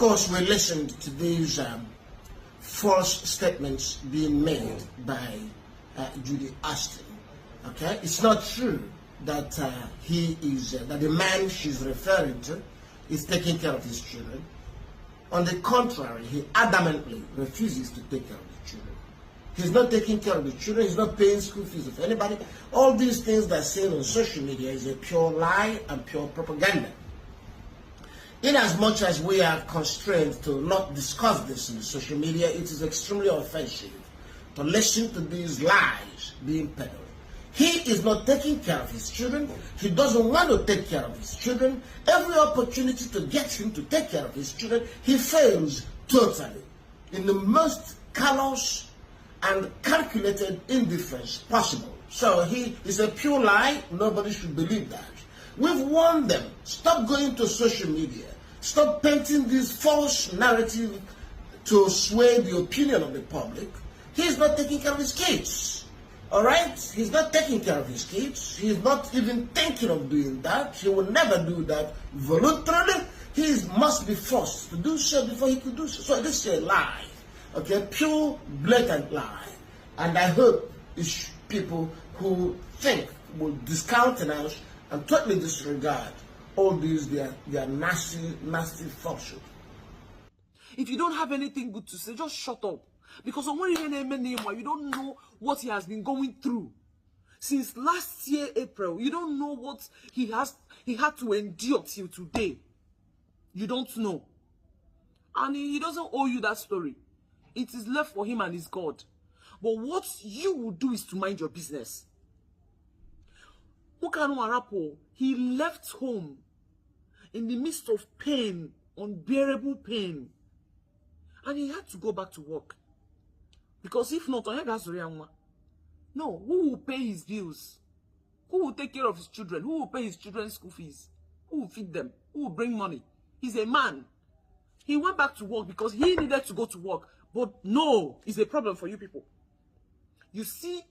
course, we listened to these false statements being made by Judy Austin. Okay, it's not true that that the man she's referring to is taking care of his children. On the contrary, he adamantly refuses to take care of the children. He's not taking care of the children. He's not paying school fees of anybody. All these things that are seen on social media is a pure lie and pure propaganda. In as much as we are constrained to not discuss this in social media, it is extremely offensive to listen to these lies being peddled. He is not taking care of his children. He doesn't want to take care of his children. Every opportunity to get him to take care of his children, he fails totally in the most callous and calculated indifference possible. So he is a pure lie. Nobody should believe that. We've warned them. Stop going to social media. Stop painting this false narrative to sway the opinion of the public. He's not taking care of his kids. All right? He's not taking care of his kids. He's not even thinking of doing that. He will never do that voluntarily. He must be forced to do so before he could do so. So this is a lie. Okay? Pure, blatant lie. And I hope it's people who think will discountenance and totally disregard all these their nasty falsehood. If you don't have anything good to say, just shut up. Because you don't know what he has been going through since last year April. You don't know what he had to endure till today. You don't know, and he doesn't owe you that story. It is left for him and his God. But what you will do is to mind your business. He left home in the midst of pain, unbearable pain, and he had to go back to work. Because if not, no, who will pay his bills? Who will take care of his children? Who will pay his children's school fees? Who will feed them? Who will bring money? He's a man. He went back to work because he needed to go to work. But no, it's a problem for you people. You see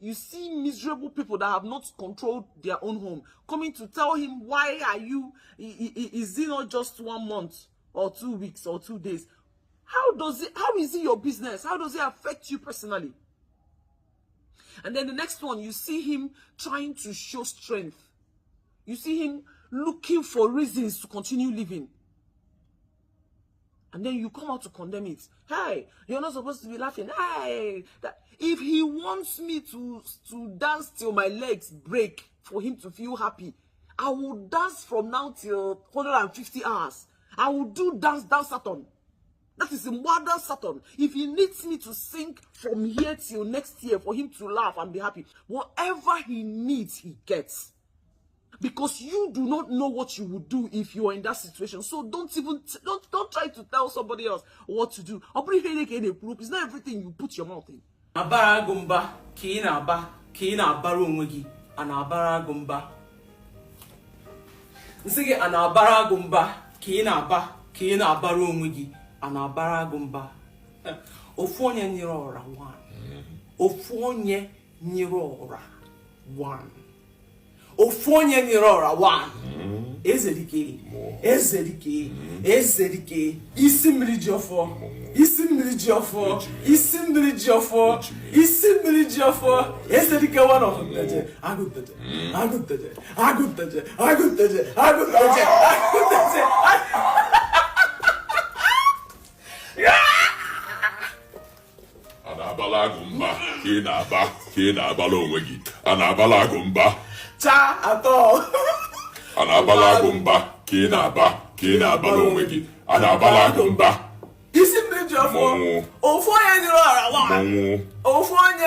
miserable people that have not controlled their own home coming to tell him, why are you, is it not just 1 month or 2 weeks or 2 days? How is it your business? How does it affect you personally? And then the next one, you see him trying to show strength. You see him looking for reasons to continue living. And then you come out to condemn it. Hey, you're not supposed to be laughing. Hey, if he wants me to dance till my legs break for him to feel happy, I will dance from now till 150 hours. I will do dance Saturn. That is a modern Saturn. If he needs me to sing from here till next year for him to laugh and be happy, whatever he needs, he gets. Because you do not know what you would do if you are in that situation. So don't try to tell somebody else what to do. It's not everything you put your mouth in. Abaragumba, kina barumwegi, anabaragumba. Nsige anabaragumba, kina barumwegi, anabaragumba. Ofonye nirora one. Ofonye nirora one. Ofonye nirora one. Ezedike. Isimri Jofo. Ezedike one of them. Agutaje. Anabalagumba, kina balowegi, anabalagumba. Cha ato. Anabalagumba, kina balowegi, anabalagumba. Isimri Jofo. Ofonye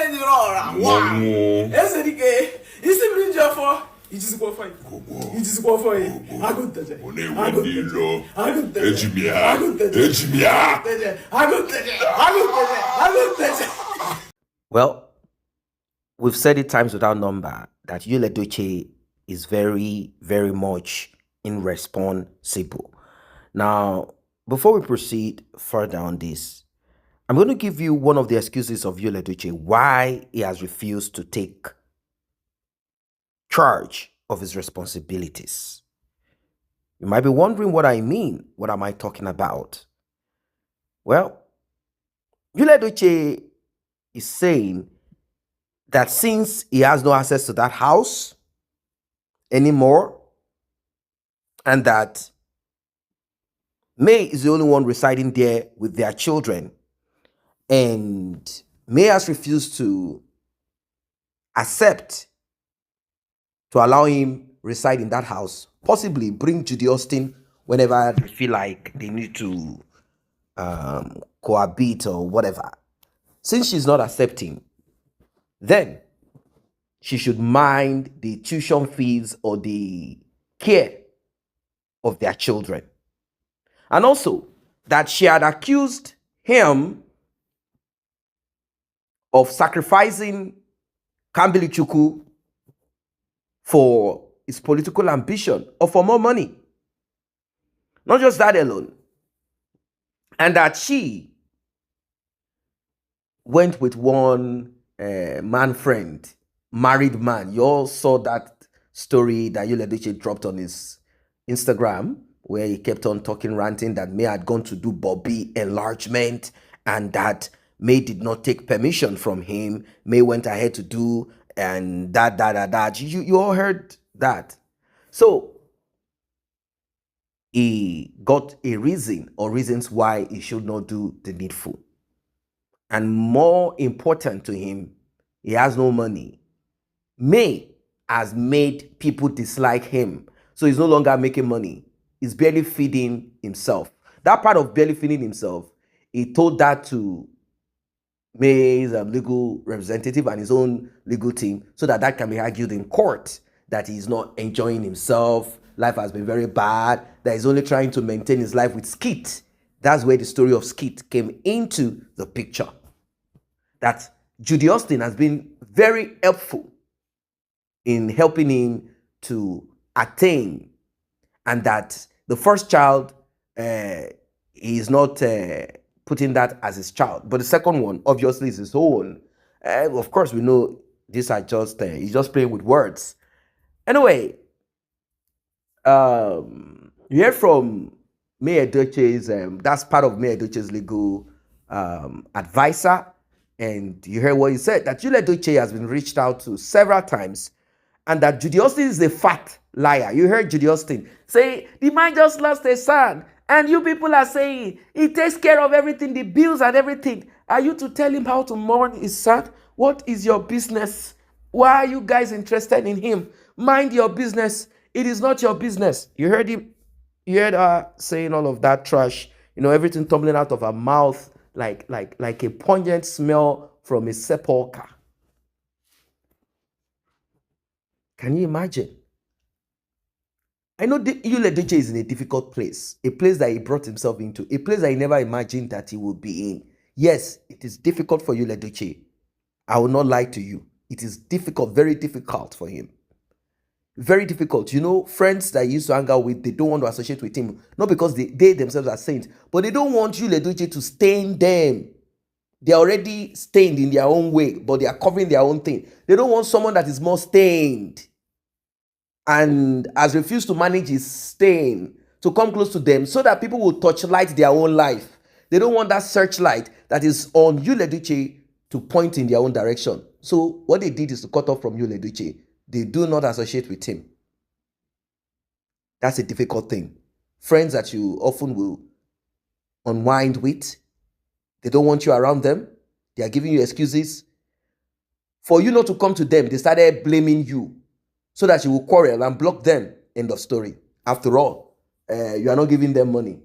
nirora one. Ezedike. Isimri Jofo. It is for you. Well, we've said it times without number that Edochie is very, very much irresponsible. Now, before we proceed further on this, I'm going to give you one of the excuses of Edochie why he has refused to take charge of his responsibilities. You might be wondering what I mean. What am I talking about? Well, Yul Edochie is saying that since he has no access to that house anymore, and that May is the only one residing there with their children, and May has refused to accept to allow him reside in that house, possibly bring Judy Austin whenever they feel like they need to cohabit or whatever. Since she's not accepting, then she should mind the tuition fees or the care of their children. And also that she had accused him of sacrificing Kambili Chukwu for his political ambition or for more money. Not just that alone. And that she went with one man friend, married man. You all saw that story that Yul Edochie dropped on his Instagram, where he kept on talking, ranting that May had gone to do Bobby enlargement and that May did not take permission from him. May went ahead to do and that. You all heard that. So he got a reason or reasons why he should not do the needful. And more important to him, he has no money. May has made people dislike him. So he's no longer making money. He's barely feeding himself. That part of barely feeding himself, he told that to May's legal representative and his own legal team so that can be argued in court that he's not enjoying himself. Life has been very bad. That he's only trying to maintain his life with Skit. That's where the story of Skit came into the picture. That Judy Austin has been very helpful in helping him to attain, and that the first child, he is not putting that as his child, but the second one obviously is his own. Of course, we know these are just he's just playing with words. Anyway, you hear from May Edochie's, that's part of May Edochie's legal advisor, and you heard what he said, that Yul Edochie has been reached out to several times, and that Judy Austin is a fat liar. You heard Judy Austin say, the man just lost a son, and you people are saying he takes care of everything, the bills and everything. Are you to tell him how to mourn his son? What is your business? Why are you guys interested in him? Mind your business. It is not your business. You heard him. You heard her saying all of that trash. You know, everything tumbling out of her mouth like a pungent smell from a sepulcher. Can you imagine? I know Yul Edochie is in a difficult place, a place that he brought himself into, a place that he never imagined that he would be in. Yes, it is difficult for Yul Edochie. I will not lie to you. It is difficult, very difficult for him. Very difficult. You know, friends that he used to hang out with, they don't want to associate with him. Not because they themselves are saints, but they don't want Yul Edochie to stain them. They're already stained in their own way, but they are covering their own thing. They don't want someone that is more stained and has refused to manage his stain to come close to them so that people will torchlight their own life. They don't want that searchlight that is on Yul Edochie to point in their own direction. So what they did is to cut off from Yul Edochie. They do not associate with him. That's a difficult thing. Friends that you often will unwind with, they don't want you around them. They are giving you excuses. For you not to come to them, they started blaming you so that you will quarrel and block them. End of story. After all, you are not giving them money.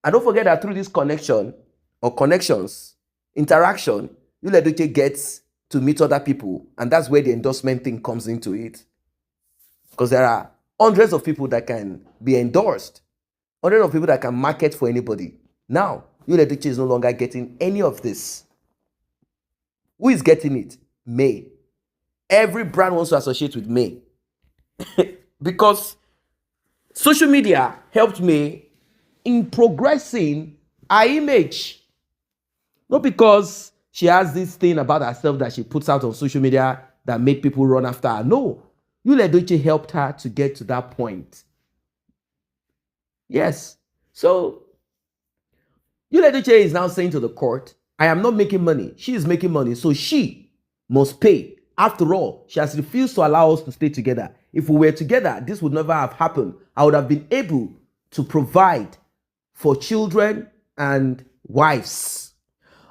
And don't forget that through this connection or connections, interaction, Yul Edochie gets to meet other people, and that's where the endorsement thing comes into it. Because there are hundreds of people that can be endorsed, hundreds of people that can market for anybody. Now, Yul Edochie is no longer getting any of this. Who is getting it? May. Every brand wants to associate with May. Because social media helped May in progressing her image. Not because she has this thing about herself that she puts out on social media that make people run after her. No. Yul Edochie helped her to get to that point. Yes. So, Yul Edochie is now saying to the court, I am not making money. She is making money, so she must pay. After all, she has refused to allow us to stay together. If we were together, this would never have happened. I would have been able to provide for children and wives.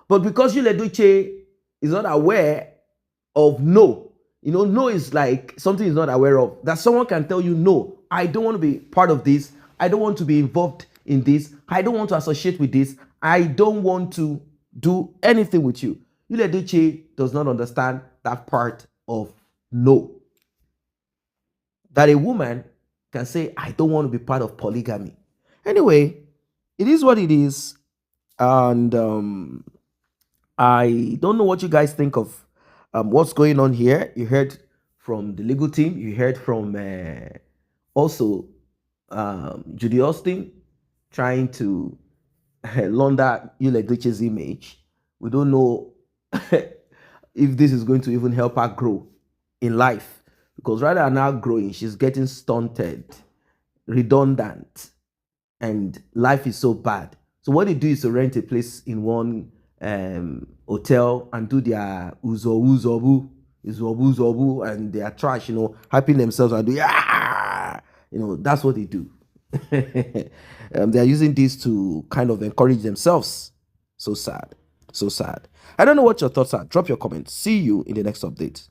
But because Yul Edochie is not aware of no, no is like something he's not aware of. That someone can tell you, no, I don't want to be part of this. I don't want to be involved in this. I don't want to associate with this. I don't want to do anything with you. Yul Edochie does not understand that part of no. That a woman can say, I don't want to be part of polygamy. Anyway, it is what it is. And I don't know what you guys think of what's going on here. You heard from the legal team. You heard from also Judy Austin trying to launder Yul Edochie's image. We don't know if this is going to even help her grow in life, because rather than her growing, she's getting stunted, redundant, and life is so bad. So what they do is to rent a place in one hotel and do their uzobu, and they are trash, hyping themselves and do that's what they do. They are using this to kind of encourage themselves. So sad. So sad. I don't know what your thoughts are. Drop your comments. See you in the next update.